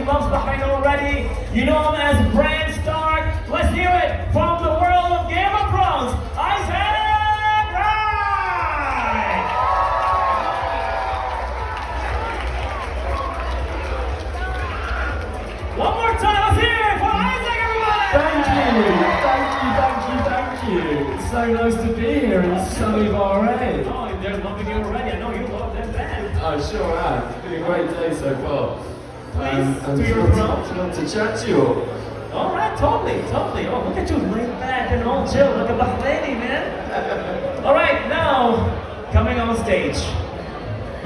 He loves Bahrain already. You know him as Bran Stark. Let's hear it from the world of Game of Thrones, Isaac Wright! One more time, let's hear it for Isaac, everybody! Thank you. It's so nice to be here in sunny Bahrain. Oh, they're loving you already. I know you love them band. I sure have. It's been a great day so far. Please, to your love to chat to you all. All right, totally. Oh, look at you laid back and all chill, like a Bahraini, man. All right, now, coming on stage.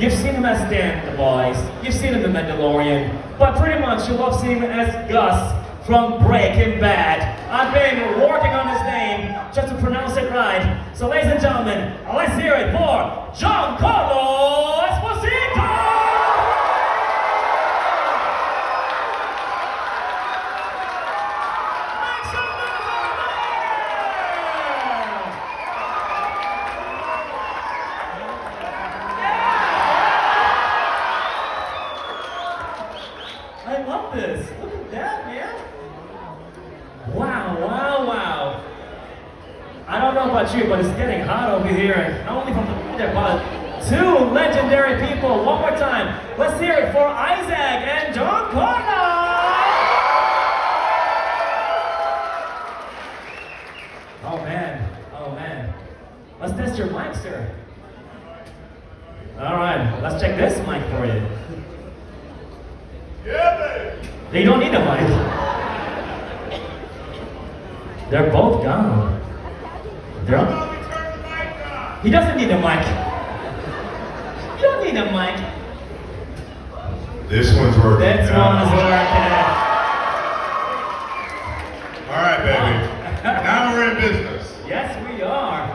You've seen him as Dan the Boys, you've seen him in The Mandalorian, but pretty much you love seeing him as Gus from Breaking Bad. I've been working on his name just to pronounce it right. So ladies and gentlemen, let's hear it for Giancarlo Esposito! I love this. Look at that, man. Wow. I don't know about you, but it's getting hot over here. Not only from the weather, but two legendary people. One more time. Let's hear it for Isaac and Giancarlo. Oh man. Let's test your mic, sir. All right, let's check this mic for you. Yeah, baby. You don't need a mic. They're both gone. They're on. He doesn't need a mic. You don't need a mic. This one's working. This one's working. All right, baby. Now we're in business. Yes, we are.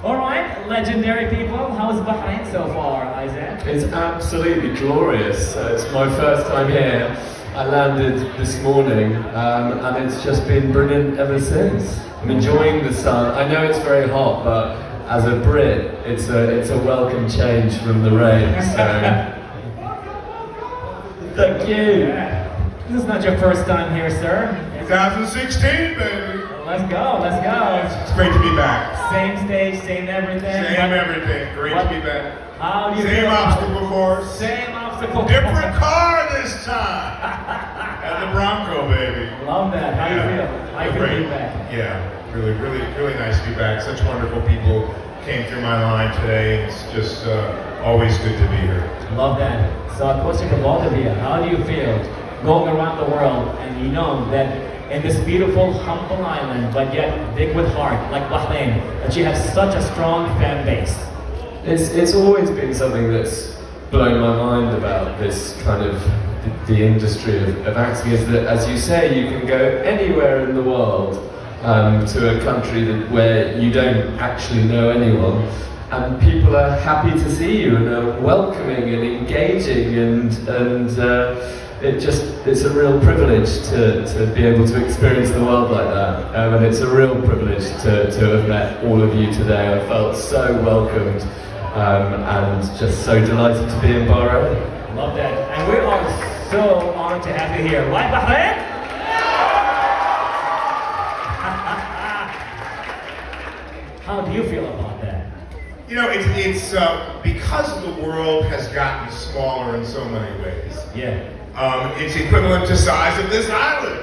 All right, legendary people. How's Bahrain so far, Isaac? It's absolutely glorious. It's my first time here. I landed this morning, and it's just been brilliant ever since. I'm enjoying the sun. I know it's very hot, but as a Brit, it's a welcome change from the rain. So, thank you. Yeah. This is not your first time here, sir. 2016, baby. Let's go. It's great to be back. Same stage, same everything. Same everything. Great to be back. How do you Same feel? obstacle course. Same obstacle. Different car this time. And the Bronco, baby. Love that. How do you feel? How you feel Great. being back? Yeah, really nice to be back. Such wonderful people came through my line today. It's just always good to be here. Love that. So a question for both of you. How do you feel going around the world and you know that in this beautiful, humble island, but yet big with heart, like Bahrain, that you have such a strong fan base? It's always been something that's blown my mind about this kind of the industry of acting, is that, as you say, you can go anywhere in the world to a country where you don't actually know anyone, and people are happy to see you and are welcoming and engaging, and it's a real privilege to be able to experience the world like that, and it's a real privilege to have met all of you today. I felt so welcomed and just so delighted to be in Bahrain. Love that. And we are so honored to have you here. Right, Bahrain? How do you feel about that? You know, it's because the world has gotten smaller in so many ways. Yeah. It's equivalent to size of this island.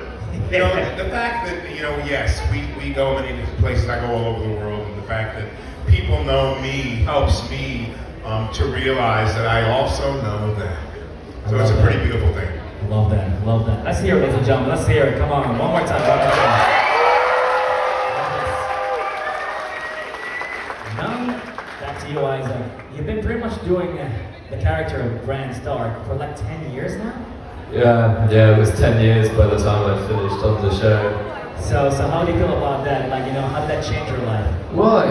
You know, the fact that, you know, yes, we go many different places. I go all over the world, and the fact that people know me helps me to realize that I also know them. So it's a pretty beautiful thing. Love that. Let's hear it, ladies and gentlemen. Let's hear it. Come on, one more time. Now, back to you, Isaac. You've been pretty much doing the character of Bran Stark for like 10 years now? Yeah, it was 10 years by the time I finished on the show. So how do you feel about that? Like, you know, how did that change your life? Well,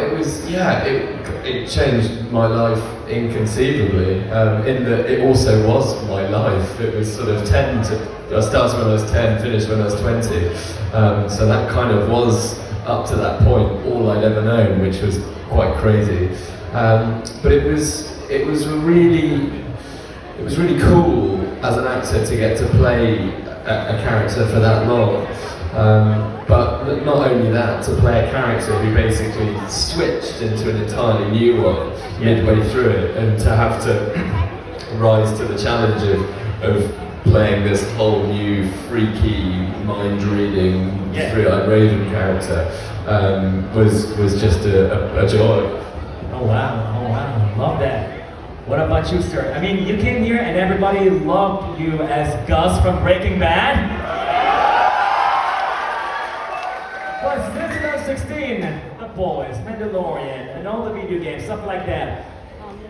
it changed my life inconceivably, in that it also was my life. It was sort of I started when I was 10, finished when I was 20. So that kind of was, up to that point, all I'd ever known, which was quite crazy. But it was really cool as an actor to get to play a character for that long. But not only that, to play a character who basically switched into an entirely new one midway through it, and to have to rise to the challenge of playing this whole new freaky, mind-reading, three-eyed raven character was just a joy. Oh wow, love that. What about you, sir? I mean, you came here and everybody loved you as Gus from Breaking Bad. But since 2016, The Boys, Mandalorian, and all the video games, stuff like that.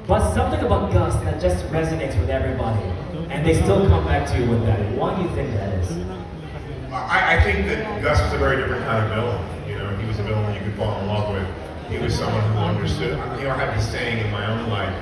But something about Gus that just resonates with everybody, and they still come back to you with that. Why do you think that is? I think that Gus was a very different kind of villain. You know, he was a villain you could fall in love with. He was someone who understood. You know, I have this saying in my own life: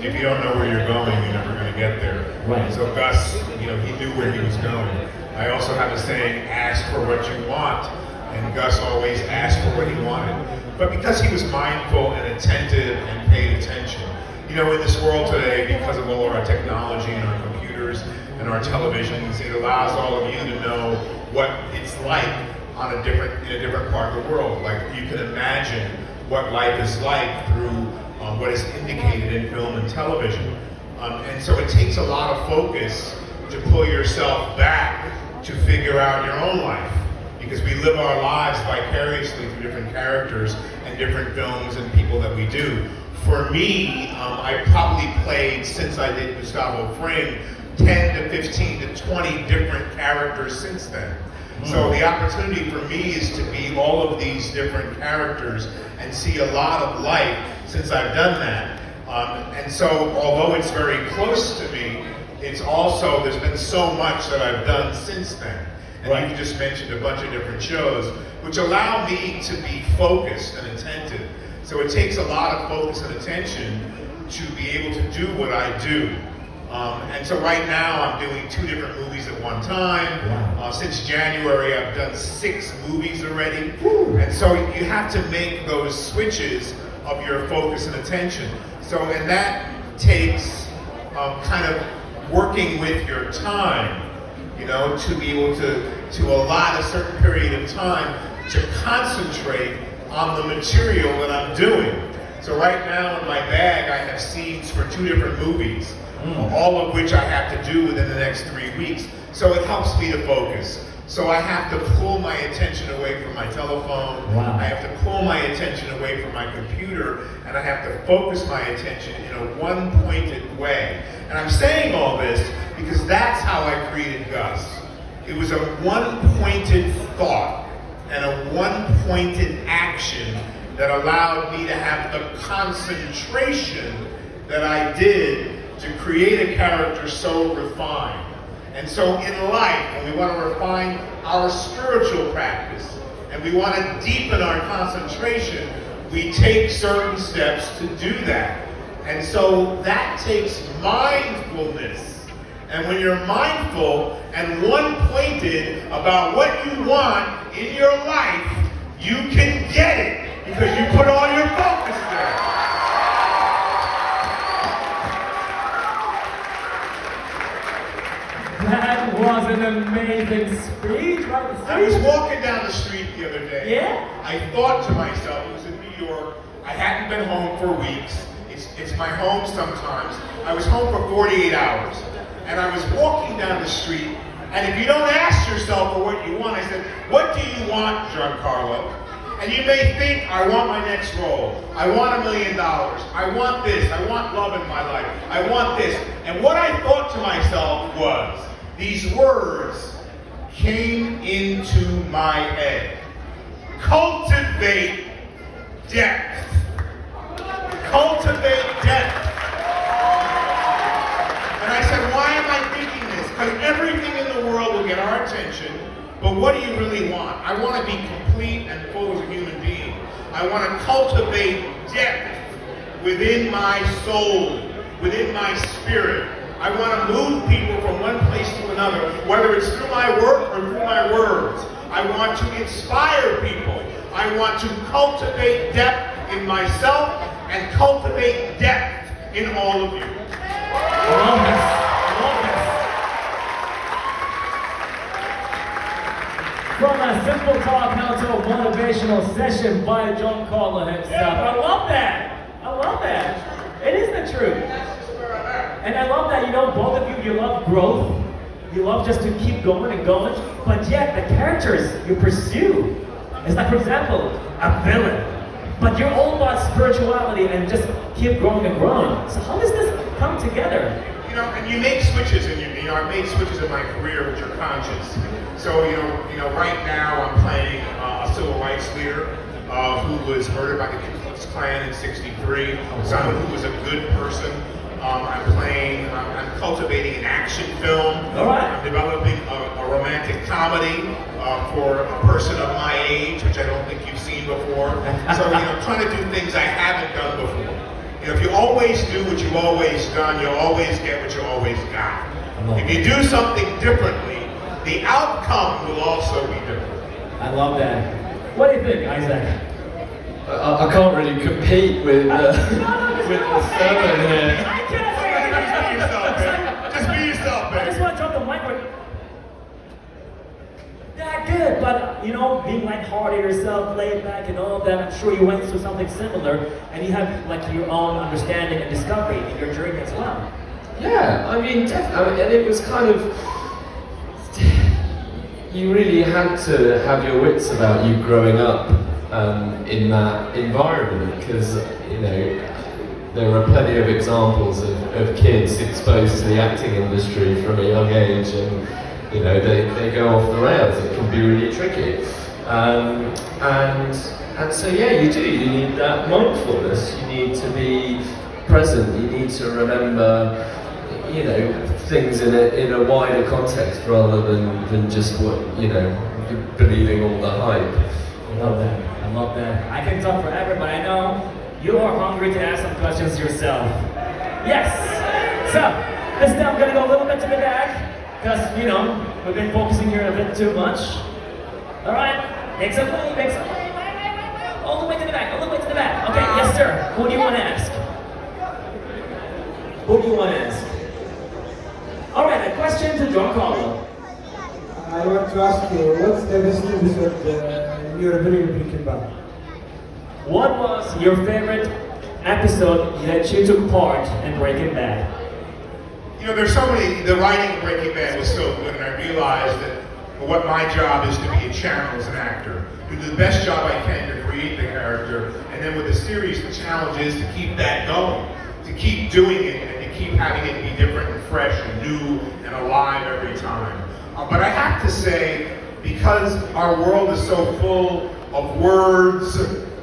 if you don't know where you're going, you're never going to get there. Right. So Gus, you know, he knew where he was going. I also have a saying: ask for what you want. And Gus always asked for what he wanted. But because he was mindful and attentive and paid attention, you know, in this world today, because of all of our technology and our computers and our televisions, it allows all of you to know what it's like in a different part of the world. Like, you can imagine what life is like through what is indicated in film and television. And so it takes a lot of focus to pull yourself back to figure out your own life. Because we live our lives vicariously through different characters and different films and people that we do. For me, I probably played, since I did Gustavo Fring, 10 to 15 to 20 different characters since then. So the opportunity for me is to be all of these different characters and see a lot of life since I've done that. And so, although it's very close to me, it's also, there's been so much that I've done since then. And you just mentioned a bunch of different shows, which allow me to be focused and attentive. So it takes a lot of focus and attention to be able to do what I do. And so right now I'm doing 2 different movies at one time. Since January I've done 6 movies already. And so you have to make those switches of your focus and attention. So, and that takes kind of working with your time, you know, to be able to allot a certain period of time to concentrate on the material that I'm doing. So right now in my bag I have scenes for 2 different movies, all of which I have to do within the next 3 weeks. So it helps me to focus. So I have to pull my attention away from my telephone, I have to pull my attention away from my computer, and I have to focus my attention in a one-pointed way. And I'm saying all this because that's how I created Gus. It was a one-pointed thought and a one-pointed action that allowed me to have the concentration that I did to create a character so refined. And so in life, when we want to refine our spiritual practice and we want to deepen our concentration, we take certain steps to do that. And so that takes mindfulness. And when you're mindful and one-pointed about what you want in your life, you can get it because you put all your focus there. That was an amazing speech, right? I was walking down the street the other day. Yeah? I thought to myself, it was in New York, I hadn't been home for weeks. It's my home sometimes. I was home for 48 hours. And I was walking down the street, and if you don't ask yourself for what you want, I said, what do you want, Giancarlo? And you may think, I want my next role. I want $1 million. I want this. I want love in my life. I want this. And what I thought to myself was, these words came into my head. Cultivate depth. Cultivate depth. And I said, why am I thinking this? Because everything in the world will get our attention, but what do you really want? I want to be complete and full as a human being. I want to cultivate depth within my soul, within my spirit. I want to move people from one place to another, whether it's through my work or through my words. I want to inspire people. I want to cultivate depth in myself and cultivate depth in all of you. Love this. Love this. From a simple talk now to a motivational session by Giancarlo himself. I love that. I love that. It is the truth. And I love that, both of you love growth. You love just to keep going and going. But yet, the characters you pursue is like, for example, a villain. But you're all about spirituality and just keep growing and growing. So how does this come together? And you make switches, and I made switches in my career which are conscious. So, right now I'm playing a civil rights leader who was murdered by the Ku Klux Klan in '63. Someone who was a good person. I'm cultivating an action film. All right. I'm developing a romantic comedy for a person of my age, which I don't think you've seen before. So, I'm trying to do things I haven't done before. If you always do what you've always done, you'll always get what you always got. If you do something differently, the outcome will also be different. I love that. What do you think, Isaac? I can't really compete with the sermon here. I can't say anything. Just be yourself, I just want to drop the mic with that good, but being lighthearted yourself, laid back and all of that, I'm sure you went through something similar and you have like your own understanding and discovery in your journey as well. Yeah, I mean, definitely, and it was kind of, you really had to have your wits about you growing up in that environment, because there are plenty of examples of kids exposed to the acting industry from a young age, and they go off the rails. It can be really tricky, and so yeah, you need that mindfulness. You need to be present. You need to remember things in a wider context rather than just what believing all the hype. I love that. I love that. I can talk forever, but I know you are hungry to ask some questions yourself. Yes. So this time I'm gonna go a little bit to the back because we've been focusing here a bit too much. All right. Make some way. Make some way. All the way to the back. All the way to the back. Okay. Yes, sir. Who do you want to ask? Who do you want to ask? All right. A question to Giancarlo. I want to ask you, what's the best episode you're very Breaking Bad? What was your favorite episode that you took part in Breaking Bad? There's so many. The writing of Breaking Bad was so good, and I realized that what my job is to be a channel as an actor, to do the best job I can to create the character, and then with the series, the challenge is to keep that going, to keep doing it, and to keep having it be different and fresh and new and alive every time. But I have to say, because our world is so full of words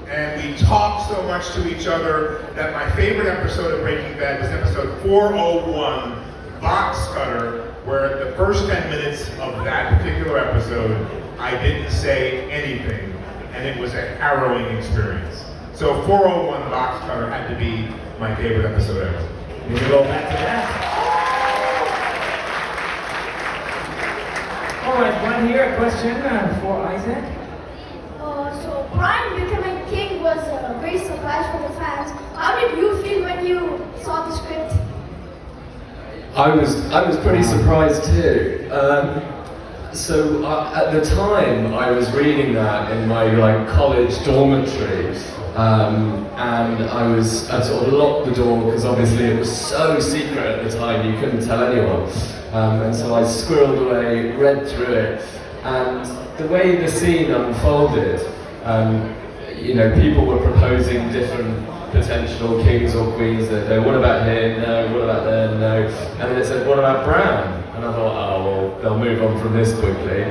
and we talk so much to each other, that my favorite episode of Breaking Bad was episode 401, Box Cutter, where the first 10 minutes of that particular episode, I didn't say anything, and it was a harrowing experience. So 401 Box Cutter had to be my favorite episode ever. We can go back to that. All right, one here, a question for Isaac. So Bran becoming king was a great surprise for the fans. How did you feel when you saw the script? I was pretty surprised too. So at the time, I was reading that in my college dormitory, and I sort of locked the door because obviously it was so secret at the time you couldn't tell anyone. And so I squirreled away, read through it, and the way the scene unfolded, people were proposing different potential kings or queens. They'd go, what about here? No. What about there? No. And then it said, what about Bran? And I thought, oh, well, they'll move on from this quickly.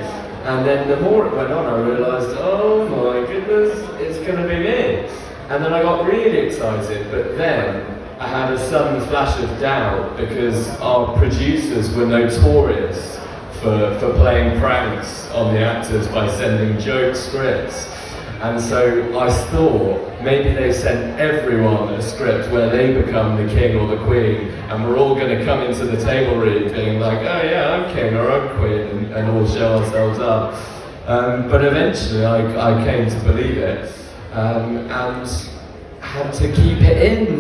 And then the more it went on, I realised, oh my goodness, it's going to be me. And then I got really excited, but then I had a sudden flash of doubt because our producers were notorious for playing pranks on the actors by sending joke scripts. And so I thought maybe they sent everyone a script where they become the king or the queen, and we're all going to come into the table read being like, oh yeah, I'm king or I'm queen, and all show ourselves up. But eventually I came to believe it, and had to keep it in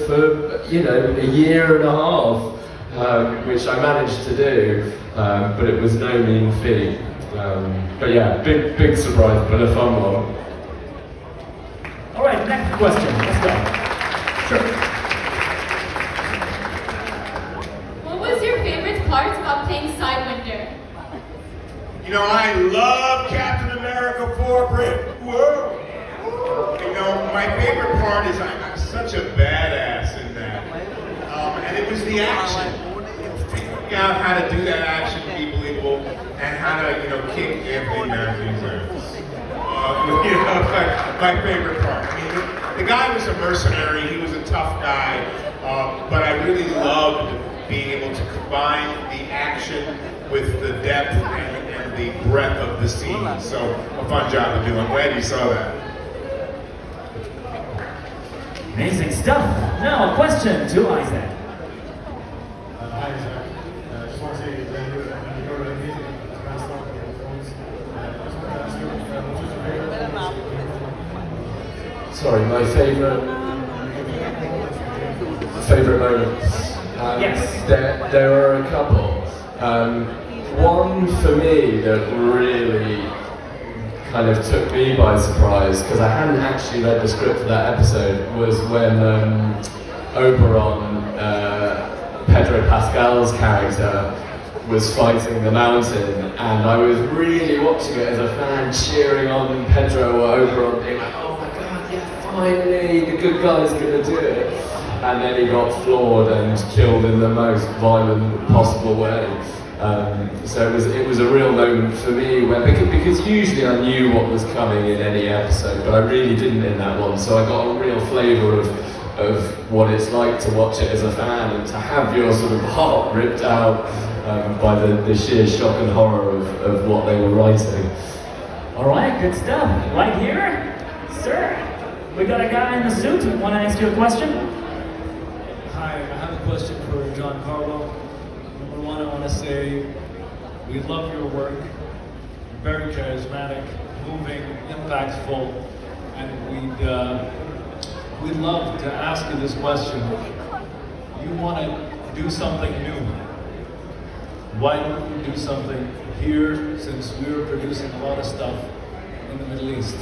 for a year and a half, which I managed to do, but it was no mean feat. But yeah, big surprise, but a fun one. All right, next question. Let's go. Sure. What was your favorite part about playing Sidewinder? You know, I love Captain America 4 Brit. Whoa. You know, my favorite part is I'm such a badass in that. And it was the action. Figuring out how to do that action to be believable and how to, kick Anthony Matthews' ass. My favorite part. I mean, the guy was a mercenary, he was a tough guy, but I really loved being able to combine the action with the depth and the breadth of the scene. So, a fun job to do. I'm glad you saw that. Amazing stuff. Now, a question to Isaac. Hi, Isaac. I just want to say that you're amazing as Bran Stark in the films. I just want to ask you, what was your favorite moments? Sorry, my favorite moments. Yes. There are a couple. One for me that really kind of took me by surprise, because I hadn't actually read the script for that episode, was when Oberon, Pedro Pascal's character, was fighting the mountain, and I was really watching it as a fan, cheering on Pedro or Oberon, being like, oh my god, yeah, finally, the good guy's gonna do it. And then he got floored and killed in the most violent possible way. So it was a real moment for me, where because usually I knew what was coming in any episode, but I really didn't in that one. So I got a real flavour of what it's like to watch it as a fan, and to have your sort of heart ripped out by the sheer shock and horror of what they were writing. All right, good stuff. Right here, sir. We got a guy in the suit who want to ask you a question. Hi, I have a question for Giancarlo. Number one, I want to say we love your work. You're very charismatic, moving, impactful, and we'd love to ask you this question. You want to do something new. Why don't you do something here, since we're producing a lot of stuff in the Middle East?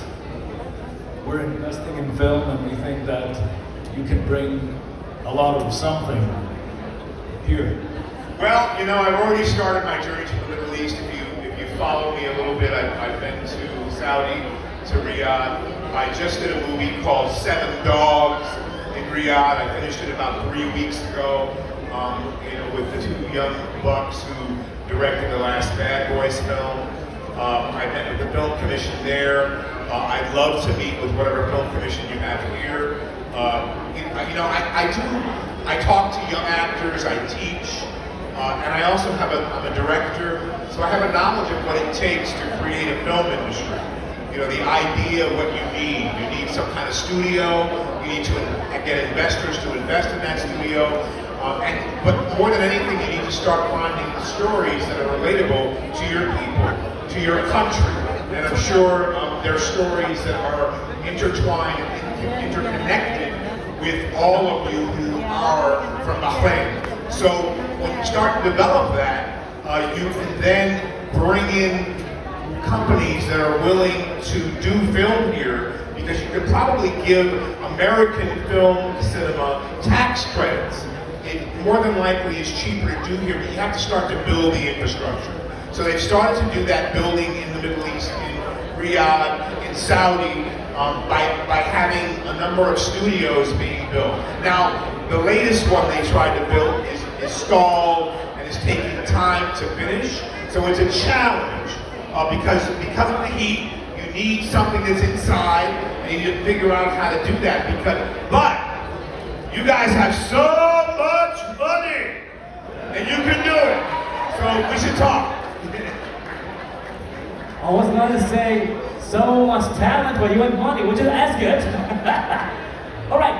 We're investing in film, and we think that you can bring a lot of something here. Well, I've already started my journey to the Middle East. If you follow me a little bit, I've been to Saudi, to Riyadh. I just did a movie called 7 Dogs in Riyadh. I finished it about 3 weeks ago, with the 2 young bucks who directed the last Bad Boys film. I met with the film commission there. I'd love to meet with whatever film commission you have here. I talk to young actors, I teach, and I also I'm a director, so I have a knowledge of what it takes to create a film industry. The idea of what you need. You need some kind of studio, you need to get investors to invest in that studio, but more than anything, you need to start finding stories that are relatable to your people, to your country. And I'm sure there are stories that are intertwined and interconnected with all of you who are from Bahrain. So when you start to develop that, you can then bring in companies that are willing to do film here, because you could probably give American film cinema tax credits. It more than likely is cheaper to do here, but you have to start to build the infrastructure. So they've started to do that building in the Middle East, in Riyadh, in Saudi, by having a number of studios being built. Now, the latest one they tried to build is stalled and is taking time to finish. So it's a challenge because of the heat. You need something that's inside, and you need to figure out how to do that. But you guys have so much money, and you can do it. So we should talk. I was going to say, so much talent, but you want money, which is as good. All right,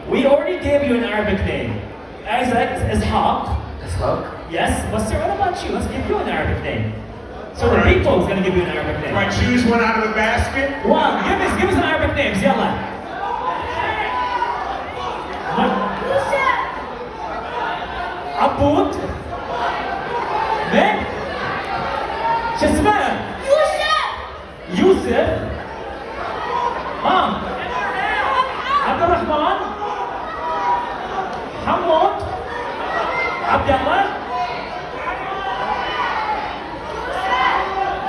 we already gave you an Arabic name. Isaac is Ishaq. Ishaq? Yes, but sir, what about you? Let's give you an Arabic name. So the people is going to give you an Arabic name. Do I choose one out of the basket? One, give us an Arabic name, yalla. عبود من شو اسمه Yusuf, Abdurrahman, Hamad, Abdullah.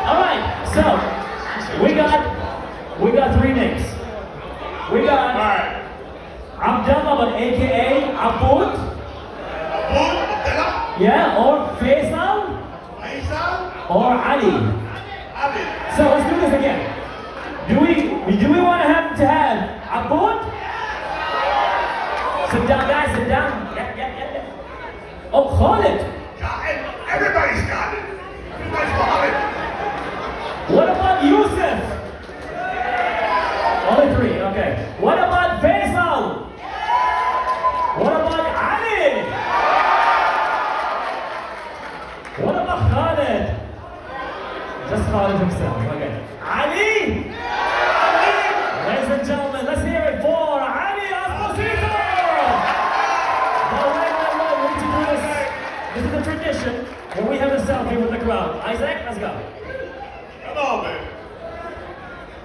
All right, so we got three names. We got Alright. Abdullah, but AKA Abud, Abdullah, yeah, or Faisal, Faisal, or Ali. Abid. So let's do this again. Do we want to have Abud? Sit down, guys, sit down. Yeah. Oh, Khalid. Everybody's got it. Everybody's got it. What about Yusuf? Only three, okay. What about Faisal? What about Ali? What about Khalid? Just Khalid himself, okay. Ali? Ladies and gentlemen, let's hear it for Ali Esposito! Now, wait, we need to do this. This is a tradition where we have a selfie with the crowd. Isaac, let's go. Come on, man.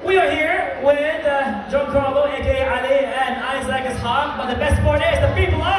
We are here with Giancarlo, aka Ali, and Isaac is hot, but the best part is the people are